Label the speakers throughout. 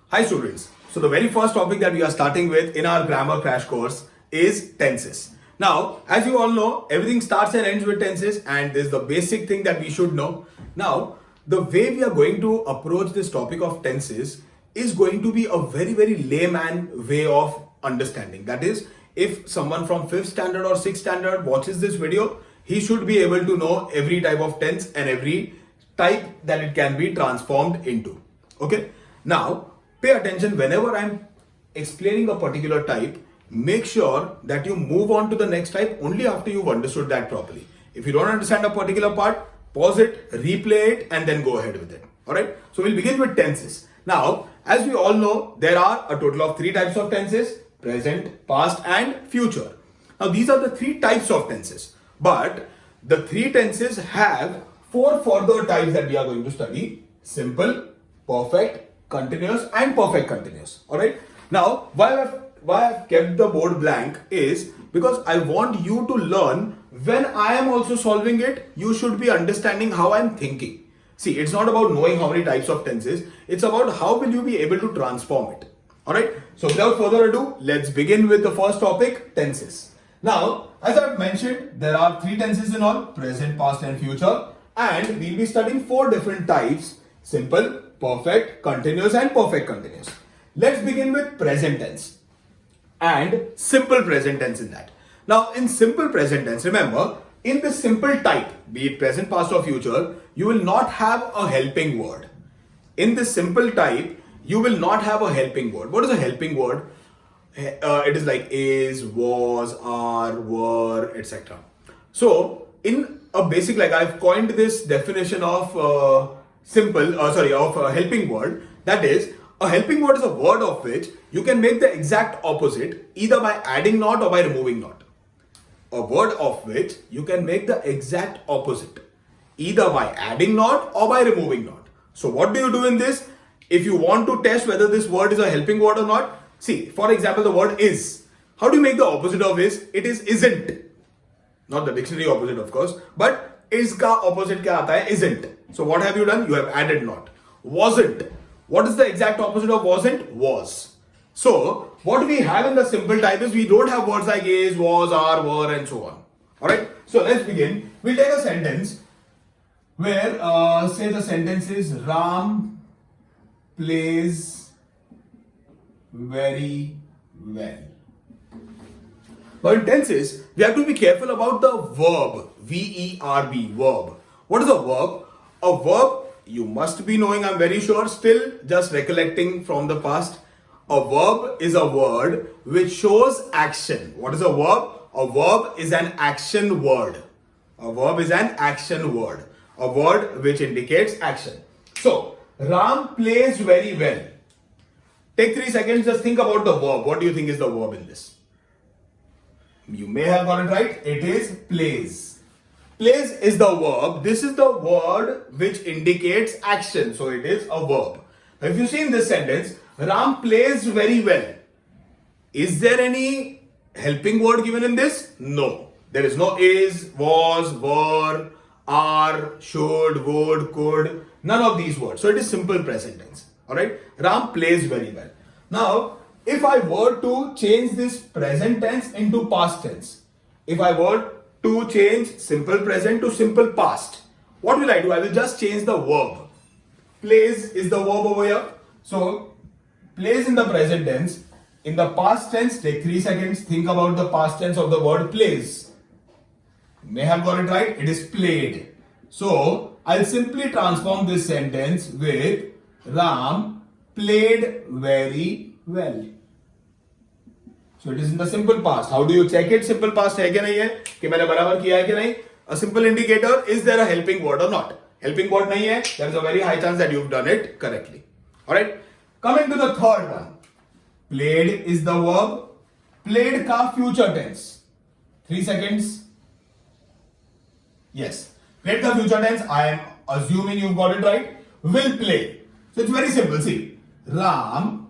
Speaker 1: Hi students. So the very first topic that we are starting with in our grammar crash course is tenses. Now, as you all know, everything starts and ends with tenses and this is the basic thing that we should know. Now, the way we are going to approach this topic of tenses is going to be a very layman way of understanding. That is, if someone from 5th standard or 6th standard watches this video, he should be able to know every type of tense and every type that it can be transformed into. Okay. Now, pay attention whenever I'm explaining a particular type, make sure that you move on to the next type only after you've understood that properly. If you don't understand a particular part, pause it, replay it, and then go ahead with it. Alright, so we'll begin with tenses. Now, as we all know, there are a total of 3 types of tenses: present, past, and future. Now, these are the 3 types of tenses, but the 3 tenses have 4 further types that we are going to study: simple, perfect, continuous, and perfect continuous. Alright. Now, why I've kept the board blank is because I want you to learn when I am also solving it, you should be understanding how I'm thinking. See, it's not about knowing how many types of tenses, it's about how will you be able to transform it. Alright. So without further ado, let's begin with the first topic, tenses. Now, as I've mentioned, there are 3 tenses in all: present, past, and future. And we'll be studying 4 different types: simple, perfect, continuous, and perfect continuous. Let's begin with present tense and simple present tense in that. Now, in simple present tense, remember, in the simple type, be it present, past, or future, you will not have a helping word. In the simple type, you will not have a helping word. What is a helping word? It is like is, was, are, were, etc. So, in a basic, like I've coined this definition of helping word. That is, a helping word is a word of which you can make the exact opposite either by adding not or by removing not. A word of which you can make the exact opposite either by adding not or by removing not. So what do you do in this? If you want to test whether this word is a helping word or not, see, for example, the word is. How do you make the opposite of is? It is isn't. Not the dictionary opposite, of course, but is ka opposite kya aata hai? Isn't. So what have you done? You have added not. Wasn't. What is the exact opposite of wasn't? Was. So what we have in the simple type is we don't have words like is, was, are, were, and so on. Alright. So let's begin. We'll take a sentence where say the sentence is Ram plays very well. Now in tenses, we have to be careful about the verb. V-E-R-B, verb. What is a verb? A verb, you must be knowing, I'm very sure, still just recollecting from the past. A verb is a word which shows action. What is a verb? A verb is an action word. A verb is an action word. A word which indicates action. So, Ram plays very well. Take 3 seconds, just think about the verb. What do you think is the verb in this? You may have got it right. It is plays. Plays is the verb. This is the word which indicates action. So it is a verb. Now, if you see in this sentence, Ram plays very well. Is there any helping word given in this? No. There is no is, was, were, are, should, would, could. None of these words. So it is simple present tense. Alright. Ram plays very well. Now, if I were to change this present tense into past tense, if I were to change simple present to simple past, what will I do? I will just change the verb. Plays is the verb over here. So, plays in the present tense. In the past tense, take 3 seconds, think about the past tense of the word plays. You may have got it right. It is played. So, I'll simply transform this sentence with Ram played very well. So it is in the simple past. How do you check it? Simple past hai kya nahi hai? Ki maine barabar kiya hai kya nahi? A simple indicator, is there a helping word or not? Helping word nahi hai, there is a very high chance that you've done it correctly. Alright. Coming to the third one. Played is the verb. Played ka future tense. 3 seconds. Yes. Played ka future tense. I am assuming you've got it right. Will play. So it's very simple. See. Ram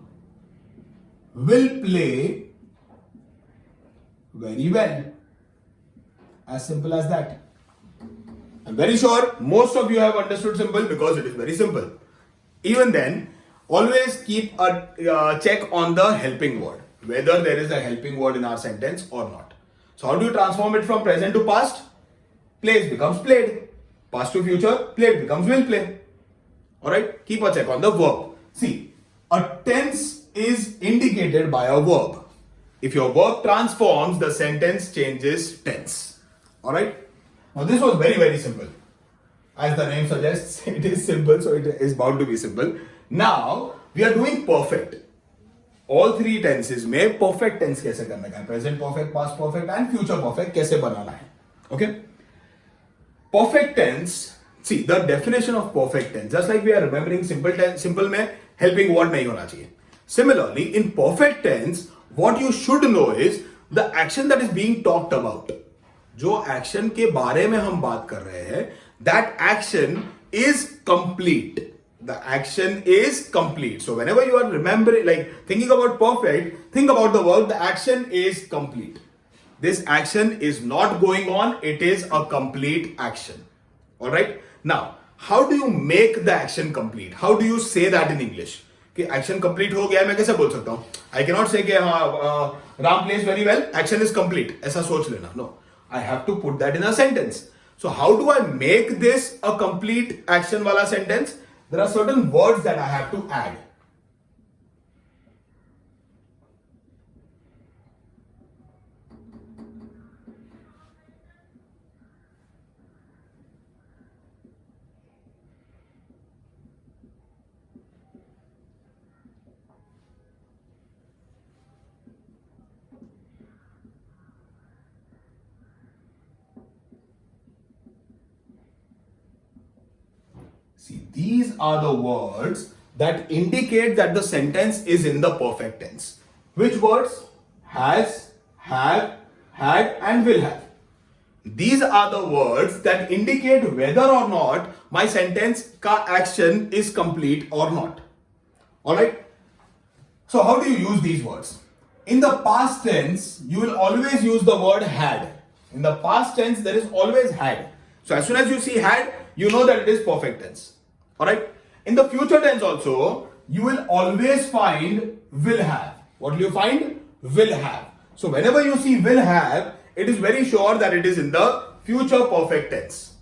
Speaker 1: will play very well. As simple as that. I'm very sure most of you have understood simple because it is very simple. Even then, always keep a check on the helping word, whether there is a helping word in our sentence or not. So how do you transform it from present to past? Plays becomes played. Past to future, played becomes will play. Alright, keep a check on the verb. See, a tense is indicated by a verb. If your verb transforms, the sentence changes tense. Alright, now this was very, very simple. As the name suggests, it is simple, so it is bound to be simple. Now, we are doing perfect. All three tenses में perfect tense कैसे करने का है? Present perfect, past perfect and future perfect कैसे बनाना है? Okay? Perfect tense, see the definition of perfect tense, just like we are remembering simple tense, simple में helping word नहीं होना चाहिए. Similarly, in perfect tense, what you should know is the action that is being talked about. जो action के बारे में हम बात कर रहे हैं, that action is complete. The action is complete. So whenever you are remembering, like thinking about perfect, think about the verb, the action is complete. This action is not going on, it is a complete action. Alright? Now, how do you make the action complete? How do you say that in English? कि action complete हो गया है, मैं कैसे बोल सकता हूँ? I cannot say कि हाँ, Ram plays very well, action is complete. ऐसा सोच लेना. No. I have to put that in a sentence. So how do I make this a complete action wala sentence? There are certain words that I have to add. See, these are the words that indicate that the sentence is in the perfect tense. Which words? Has, have, had and will have. These are the words that indicate whether or not my sentence ka action is complete or not. Alright? So how do you use these words? In the past tense, you will always use the word had. In the past tense, there is always had. So as soon as you see had, you know that it is perfect tense. Alright? In the future tense also, you will always find will have. What will you find? Will have. So whenever you see will have, it is very sure that it is in the future perfect tense.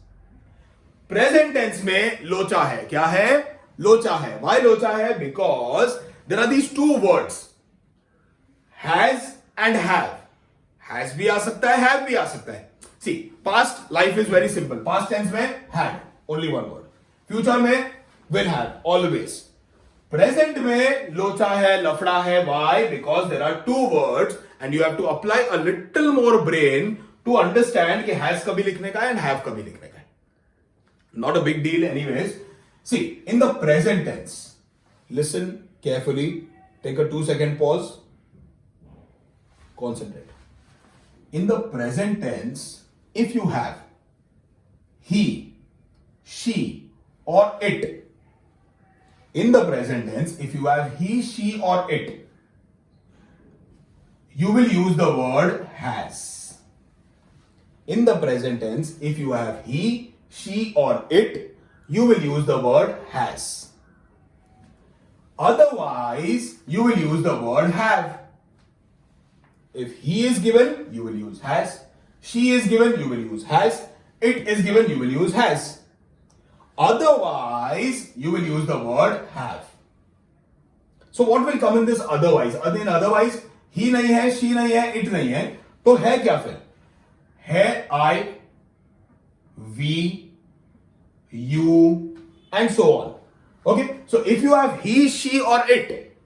Speaker 1: Present tense में लोचा है. क्या है? लोचा है. Why लोचा है? Because there are these two words. Has and have. Has भी आ सकता है, have भी आ सकता है. See, past life is very simple. Past tense में had. Only one word. Future में will have. Always. Present में लोचा है, लफड़ा है. Why? Because there are two words and you have to apply a little more brain to understand कि has कभी लिखने का है and have कभी लिखने का है. Not a big deal anyways. See, in the present tense, listen carefully. Take a 2-second pause. Concentrate. In the present tense, if you have he, she or it, in the present tense, if you have he, she or it, you will use the word has. In the present tense, if you have he, she or it, you will use the word has. Otherwise, you will use the word have. If he is given, you will use has. She is given, you will use has. It is given, you will use has. Otherwise, you will use the word have. So what will come in this otherwise? In otherwise, he nahi hai, she nahi hai, it nahi hai. तो है क्या फिर? है I, we, you, and so on. Okay? So if you have he, she, or it,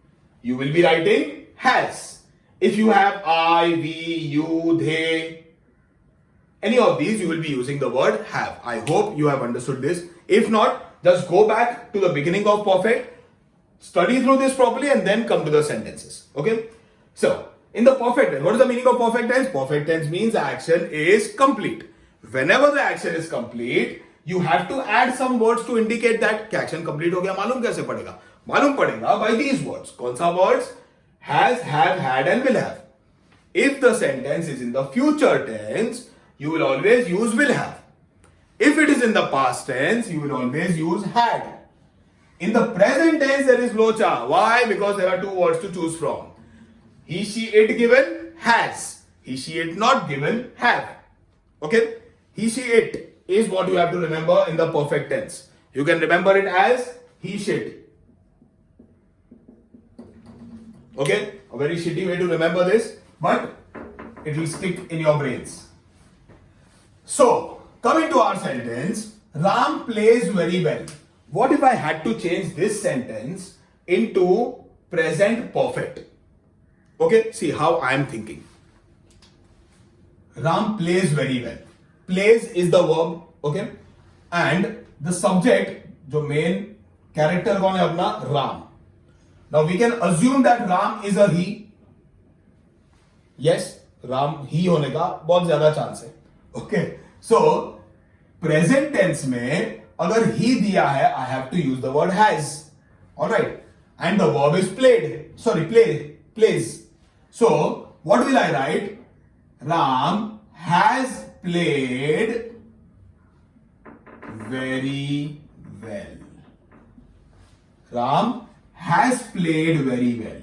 Speaker 1: you will be writing has. If you have I, we, you, they, any of these, you will be using the word have. I hope you have understood this. If not, just go back to the beginning of perfect, study through this properly, and then come to the sentences. Okay? So, in the perfect tense, what is the meaning of perfect tense? Perfect tense means the action is complete. Whenever the action is complete, you have to add some words to indicate that action complete हो गया. मालूम कैसे पड़ेगा? मालूम पड़ेगा by these words. कौन सा words? Has, have, had and will have. If the sentence is in the future tense, you will always use will have. If it is in the past tense, you will always use had. In the present tense, there is locha. Why? Because there are two words to choose from. He, she, it given, has. He, she, it not given, have. Okay? He, she, it is what you have to remember in the perfect tense. You can remember it as he, shit. Okay? A very shitty way to remember this, but it will stick in your brains. So, coming to our sentence, Ram plays very well. What if I had to change this sentence into present perfect? Okay, see how I am thinking. Ram plays very well. Plays is the verb, okay? And the subject, the main character कौन है अपना? Ram. Now we can assume that Ram is a he. Yes, Ram he होने का बहुत ज्यादा chance है. Okay, so present tense में अगर he दिया है, I have to use the word has. Alright, and the verb is played. Sorry, plays. So what will I write? Ram has played very well. Ram has played very well.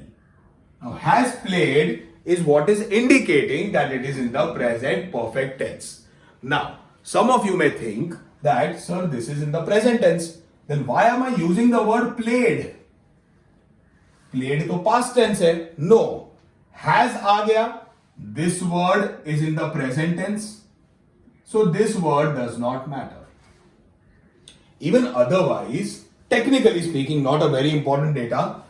Speaker 1: Now, has played is what is indicating that it is in the present perfect tense. Now, some of you may think that, sir, this is in the present tense. Then why am I using the word played? Played to past tense hai. No. Has aa gaya. This word is in the present tense. So this word does not matter. Even otherwise, technically speaking, not a very important data,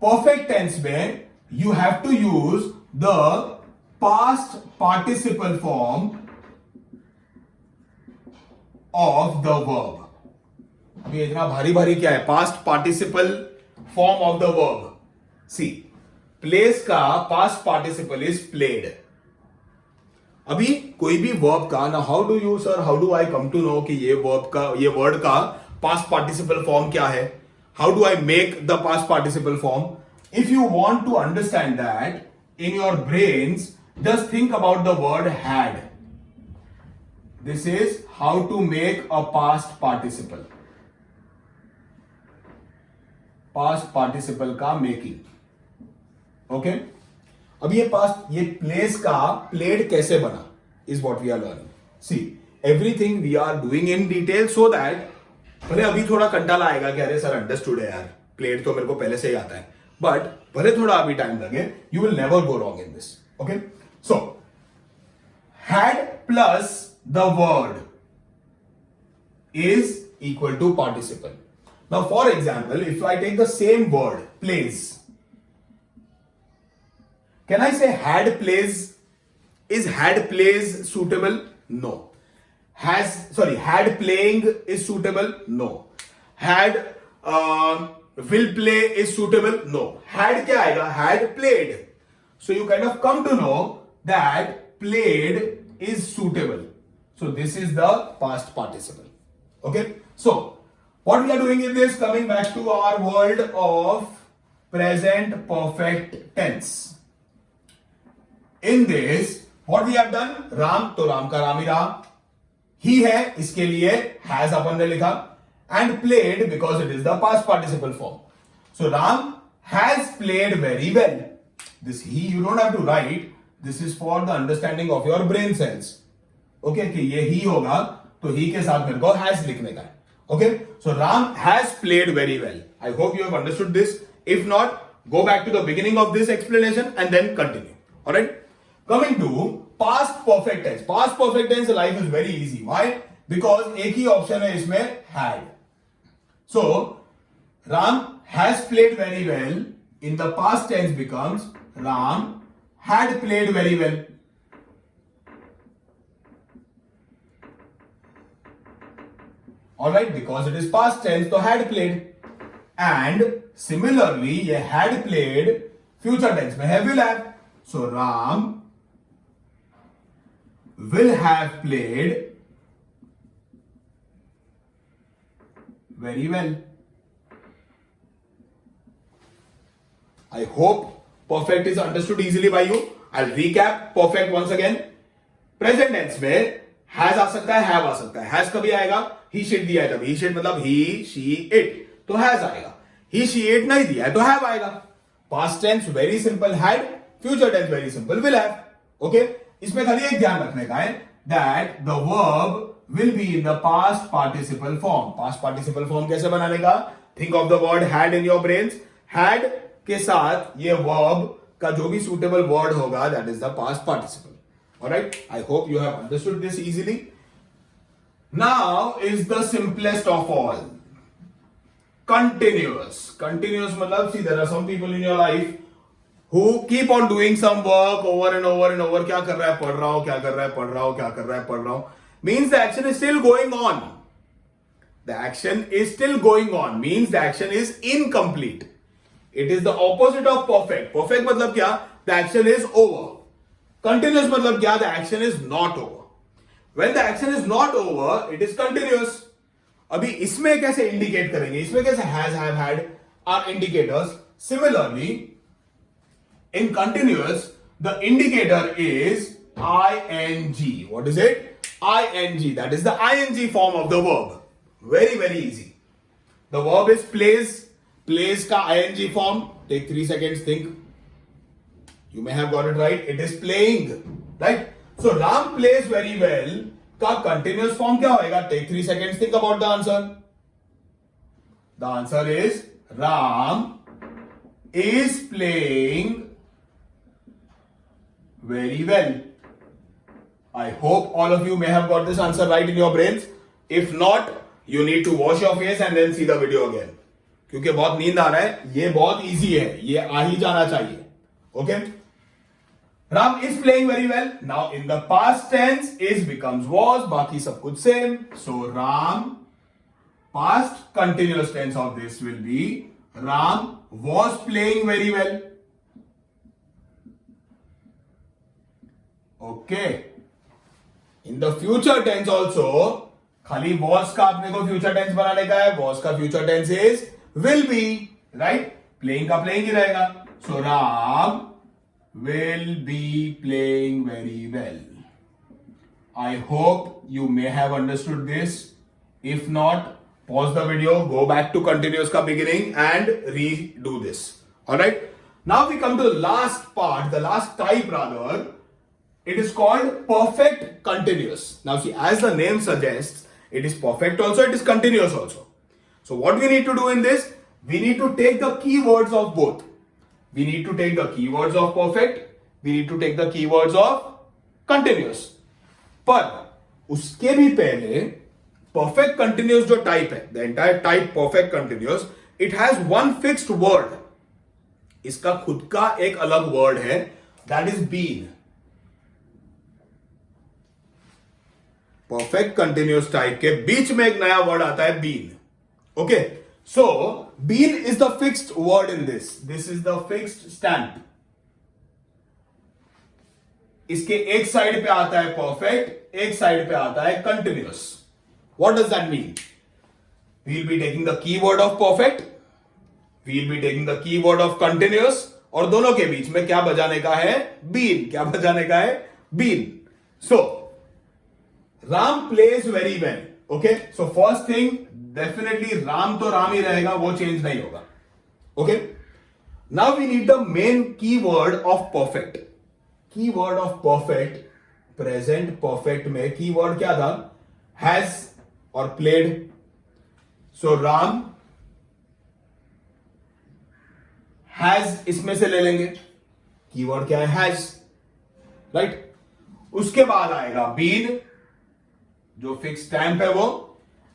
Speaker 1: perfect tense mein you have to use the past participle form of the verb. अभी इतना भारी भारी क्या है? Past participle form of the verb. See, plays का past participle is played. अभी कोई भी वर्ब का ना, how do you sir, how do I come to know कि ये वर्ब का, ये वर्ड का पास्ट पार्टिसिपल फॉर्म क्या है? How do I make the past participle form? If you want to understand that in your brains, just think about the word had. This is how to make a past participle. Past participle का making. Okay, अब ये past, ये place का played कैसे बना is what we are learning. See, everything we are doing in detail so that, भले अभी थोड़ा कंटाला आएगा कि अरे सर अंडरस्टूड है यार, प्लेड तो मेरे को पहले से ही आता है, बट भले थोड़ा अभी टाइम लगे, you will never go wrong in this. Okay, so had plus the word is equal to participle. Now for example, if I take the same word plays, can I say had plays? Is had plays suitable? No. Had playing is suitable? No. Had will play is suitable? No. Had क्या आएगा? Had played. So you kind of come to know that played is suitable. So this is the past participle. Okay. So what we are doing in this, coming back to our world of present perfect tense. In this, what we have done, Ram, तो राम का राम ही रहा. ही है, इसके लिए has अपन ने लिखा, and played because it is the past participle form. So Ram has played very well. This he you don't have to write. This is for the understanding of your brain cells. Okay, कि ये ही होगा, तो ही के साथ मेरे को has लिखने का है. Okay, so Ram has played very well. I hope you have understood this. If not, go back to the beginning of this explanation and then continue. All right. Coming to past perfect tense. Past perfect tense life is very easy. Why? Because एक ही option है इसमें, had. So Ram has played very well. In the past tense becomes Ram had played very well. All right, because it is past tense, so had played. And similarly, ये had played future tense में है will have. So Ram will have played very well. I hope perfect is understood easily by you. I'll recap perfect once again. Present tense में has आ सकता है, have आ सकता है. Has कभी आएगा? He, she दिया है तभी. He, she मतलब he, she, it. तो हैज आएगा. ही शी एट नहीं दिया है तो हैव आएगा. Past tense very simple had, future tense very simple will have. Okay, इसमें खाली एक ध्यान रखने का है that the verb will be in the past participle form. Past participle form कैसे बनाने का? Think of the word had in your brains. Had के साथ ये वर्ब का जो भी सुटेबल वर्ड होगा that is the past participle. Alright, I hope you have understood this easily. Now is the simplest of all, continuous. Continuous matlab, see, there are some people in your life who keep on doing some work over and over and over. क्या कर रहा है? पढ़ रहा हूं. क्या कर रहा है? पढ़ रहा हूं. क्या कर रहा है? पढ़ रहा हूं. Means the action is still going on. The action is still going on. Means the action is incomplete. It is the opposite of perfect. Perfect matlab क्या? The action is over. Continuous matlab क्या? The action is not over. When the action is not over, it is continuous. अभी इसमें कैसे indicate करेंगे? इसमें कैसे has, have, had are indicators. Similarly in continuous the indicator is ing. What is it? ing. That is the ing form of the verb. Very very easy. The verb is place. Place का ing form. Take 3 seconds, think. You may have got it right. It is playing, right? So Ram plays very well का continuous form क्या होएगा? Take 3 seconds, think about the answer. The answer is Ram is playing very well. I hope all of you may have got this answer right in your brains. If not, you need to wash your face and then see the video again. क्योंकि बहुत नींद आ रहा है. ये बहुत easy है, ये आ ही जाना चाहिए. Okay? Ram is playing very well. Now in the past tense is becomes was. बाकी सब कुछ same. So Ram, past continuous tense of this will be Ram was playing very well. Okay. In the future tense also खाली was का अपने को future tense बनाने का है. Was का future tense is will be, right? Playing का playing ही रहेगा. So Ram will be playing very well. I hope you may have understood this. If not, pause the video, go back to continuous ka beginning and redo this. Alright? Now we come to the last part, the last type rather. It is called perfect continuous. Now see, as the name suggests, it is perfect also, it is continuous also. So what we need to do in this? We need to take the keywords of both. We need to take the keywords of perfect. We need to take the keywords of continuous. पर उसके भी पहले perfect continuous जो type है, the entire type perfect continuous, it has one fixed word. इसका खुद का एक अलग word है, that is been. Perfect continuous type के बीच में एक नया word आता है been. Okay? So, been is the fixed word in this. This is the fixed stamp. इसके एक साइड पे आता है perfect, एक साइड पे आता है continuous. What does that mean? We'll be taking the keyword of perfect. We'll be taking the keyword of continuous. और दोनों के बीच में क्या बजाने का है? Been. क्या बजाने का है? Been. So, Ram plays very well. Okay? So, first thing, definitely Ram तो राम ही रहेगा, वो चेंज नहीं होगा. Okay, now we need the main keyword of perfect. Keyword of perfect, present perfect में कीवर्ड क्या था? हैज और प्लेड. सो राम हैज इसमें से ले लेंगे. कीवर्ड क्या है? Has, right. उसके बाद आएगा बीन, जो फिक्स स्टैम्प है वो,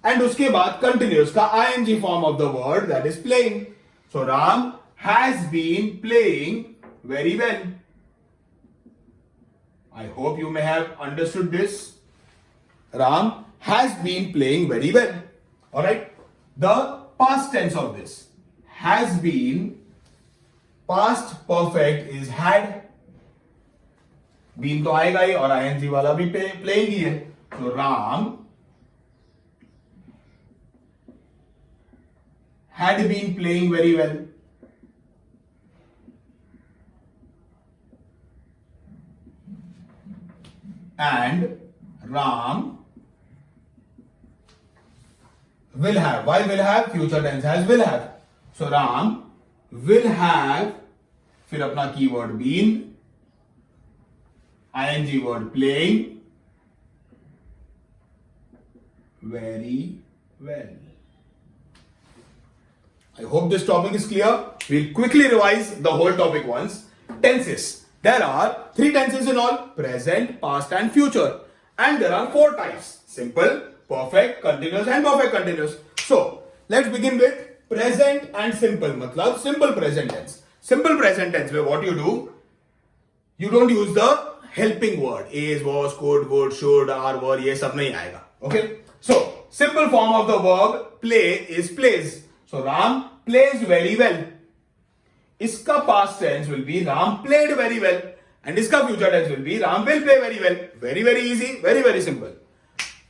Speaker 1: एंड उसके बाद कंटिन्यूस का ing form of the word that is playing. So Ram has been playing very well. I hope you may have understood this. Ram has been playing very well. Alright, the past tense of this has been, past perfect is had. Been तो आएगा ही और ing वाला भी playing ही है. सो Ram had been playing very well. And Ram will have. Why will have? Future tense has will have. So Ram will have, फिर अपना keyword been, ing word playing very well. I hope this topic is clear. We'll quickly revise the whole topic once. Tenses. There are 3 tenses in all: present, past and future. And there are 4 types: simple, perfect, continuous and perfect continuous. So, let's begin with present and simple. मतलब simple present tense. Simple present tense where what you do, you don't use the helping word. Is, was, could, would, should, are, were, ये सब नहीं आएगा. Okay? So, simple form of the verb play is plays. So, Ram plays very well. Iska past tense will be Ram played very well. And iska future tense will be Ram will play very well. Very, very easy. Very, very simple.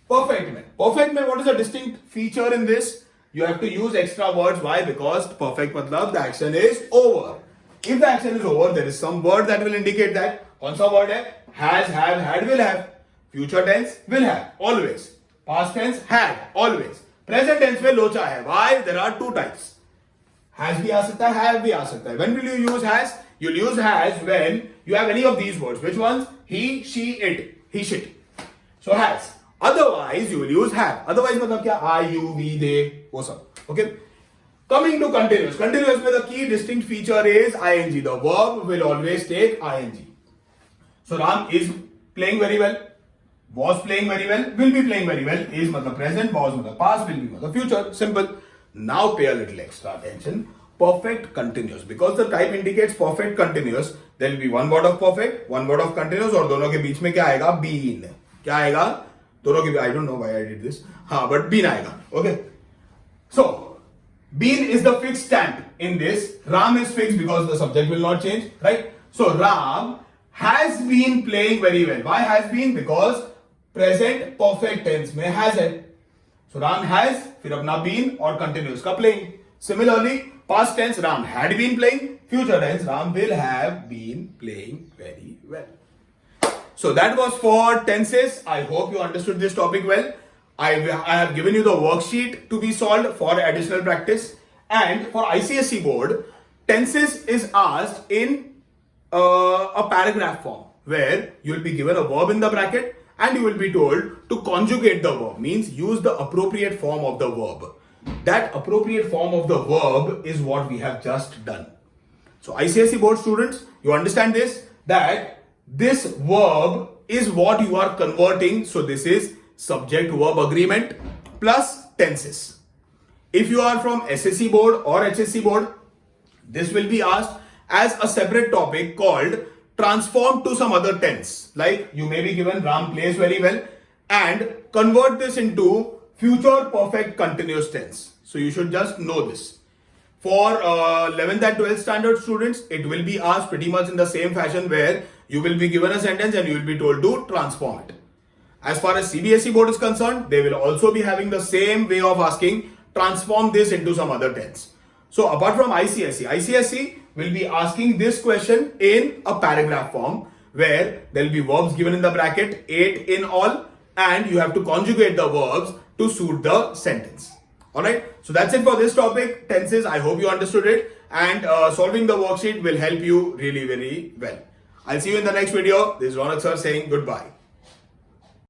Speaker 1: Perfect mein. Perfect mein, what is the distinct feature in this? You have to use extra words. Why? Because perfect matlab the action is over. If the action is over, there is some word that will indicate that. कौन सा word है? Has, have, had, will have. Future tense will have. Always. Past tense had. Always. Present tense में लोचा है. Why? There are 2 types. Has भी आ सकता है, have भी आ सकता है. When will you use has? You'll use has when you have any of these words. Which ones? He, she, it. He, shit. So has. Otherwise, you will use have. Otherwise मतलब क्या? I, you, we, they, वो सब. Okay? Coming to continuous. Continuous में the key distinct feature is ing. The verb will always take ing. So Ram is playing very well. Was playing very well. Will be playing very well. Is मतलब present. Was मतलब past. Will be मतलब future. Simple. Now pay a little extra attention. Perfect continuous. Because the type indicates perfect continuous, there will be one word of perfect, one word of continuous और दोनों के बीच में क्या आएगा? Been. क्या आएगा? दोनों के I don't know why I did this. हाँ, but been आएगा. Okay. So, been is the fixed stamp in this. Ram is fixed because the subject will not change. Right? So, Ram has been playing very well. Why has been? Because present perfect tense में has है. So Ram has, फिर अपना been और continuous का playing. Similarly, past tense Ram had been playing. Future tense Ram will have been playing very well. So that was for tenses. I hope you understood this topic well. I have given you the worksheet to be solved for additional practice. And for ICSE board, tenses is asked in a paragraph form where you will be given a verb in the bracket and you will be told to conjugate the verb, means use the appropriate form of the verb. That appropriate form of the verb is what we have just done. So ICSE board students, you understand this, that this verb is what you are converting. So this is subject verb agreement plus tenses. If you are from SSC board or HSC board, this will be asked as a separate topic called transform to some other tense. Like you may be given Ram plays very well and convert this into future perfect continuous tense. So you should just know this. For 11th and 12th standard students, it will be asked pretty much in the same fashion where you will be given a sentence and you will be told to transform it. As far as CBSE board is concerned, they will also be having the same way of asking transform this into some other tense. So apart from ICSE will be asking this question in a paragraph form where there will be verbs given in the bracket, 8 in all, and you have to conjugate the verbs to suit the sentence. Alright, so that's it for this topic, tenses. I hope you understood it, and solving the worksheet will help you really very well. I'll see you in the next video. This is Ronak sir saying goodbye.